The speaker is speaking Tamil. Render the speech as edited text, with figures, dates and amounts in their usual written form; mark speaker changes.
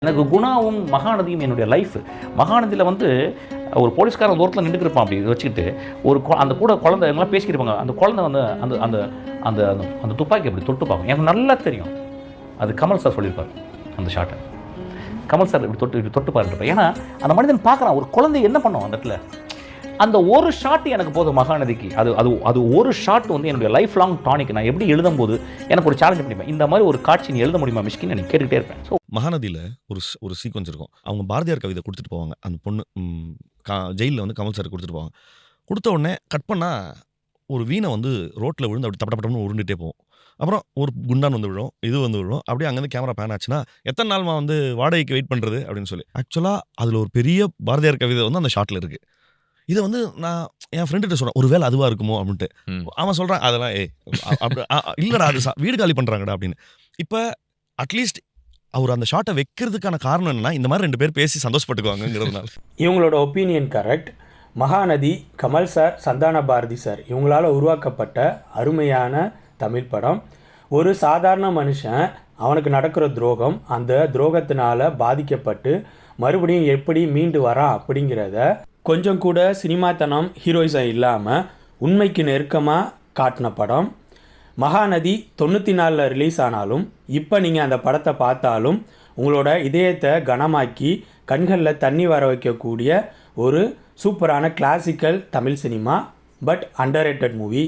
Speaker 1: எனக்கு குணாவும் மகாநதியும் என்னுடைய லைஃப். மகாநதியில் வந்து ஒரு போலீஸ்காரன் தூரத்தில் நின்றுட்டு இருப்பான், அப்படி வச்சுக்கிட்டு அந்த கூட குழந்தை எல்லாம் பேசிக்கிட்டு இருப்பாங்க. அந்த குழந்தை வந்து அந்த அந்த அந்த அந்த துப்பாக்கி அப்படி தொட்டு பார்க்கும். எனக்கு நல்லா தெரியும் அது கமல் சார் சொல்லியிருப்பார் அந்த ஷாட்டை. கமல் சார் இப்படி தொட்டு பாருன்றப்ப, ஏன்னா அந்த மனிதன் பார்க்குறான் ஒரு குழந்தை என்ன பண்ணும் அந்த இடத்துல. அந்த ஒரு ஷாட் எனக்கு போதும் மகாநதிக்கு. அது அது அது ஒரு ஷாட் வந்து என்னுடைய லைஃப் லாங் டானிக். நான் எப்படி எழுதும்போது எனக்கு ஒரு சேலஞ்ச் பண்ணிப்பேன், இந்த மாதிரி ஒரு காட்சி நீ எழுத முடியுமா மிஷ்கின், நான் கேட்டுக்கிட்டே இருப்பேன். ஸோ
Speaker 2: மகாநதியில் ஒரு சீக்வன்ஸ் இருக்கும். அவங்க பாரதியார் கவிதை கொடுத்துட்டு போவாங்க. அந்த பொண்ணு ஜெயிலில் வந்து கமல் சார் கொடுத்துட்டு போவாங்க. கொடுத்த உடனே கட் பண்ணால் ஒரு வீணை வந்து ரோட்டில் விழுந்து அப்படி தப்பட்டப்பட்டம்னு உருண்டுகிட்டே போகும். அப்புறம் ஒரு குண்டான் வந்து விழும், இது வந்து விழும். அப்படியே அங்கேருந்து கேமரா பேன் ஆச்சுன்னா எத்தனை நாள்மா வந்து வாடகைக்கு வெயிட் பண்ணுறது அப்படின்னு சொல்லி. ஆக்சுவலாக அதில் ஒரு பெரிய பாரதியார் கவிதை வந்து அந்த ஷாட்டில் இருக்குது. இதை வந்து நான் என் ஃப்ரெண்டுகிட்ட சொல்கிறேன், ஒரு வேளை அதுவாக இருக்குமோ அப்படின்ட்டு. அவன் சொல்கிறான் அதெல்லாம் அப்படி இல்லைடா அது வீடு காலி பண்ணுறாங்கடா அப்படின்னு. இப்போ அட்லீஸ்ட் அவர் அந்த ஷாட்டை வைக்கிறதுக்கான காரணம் என்னன்னா, இந்த மாதிரி 2 பேர் பேசி சந்தோஷப்பட்டுக்குவாங்கிறதுனால.
Speaker 3: இவங்களோட opinion correct. Mahanadi Kamal sir, Santhana Bharathi sir இவங்களால் உருவாக்கப்பட்ட அருமையான தமிழ் படம். ஒரு சாதாரண மனுஷன் அவனுக்கு நடக்கிற துரோகம், அந்த துரோகத்தினால் பாதிக்கப்பட்டு மறுபடியும் எப்படி மீண்டு வரான் அப்படிங்கிறத கொஞ்சம் கூட சினிமாத்தனம் ஹீரோயிசம் இல்லாமல் உண்மைக்கு நெருக்கமாக காட்டின படம். மகாநதி 94 ரிலீஸ் ஆனாலும் இப்போ நீங்கள் அந்த படத்தை பார்த்தாலும் உங்களோட இதயத்தை கனமாக்கி கண்களில் தண்ணி வர வைக்கக்கூடிய ஒரு சூப்பரான classical Tamil cinema. But underrated movie.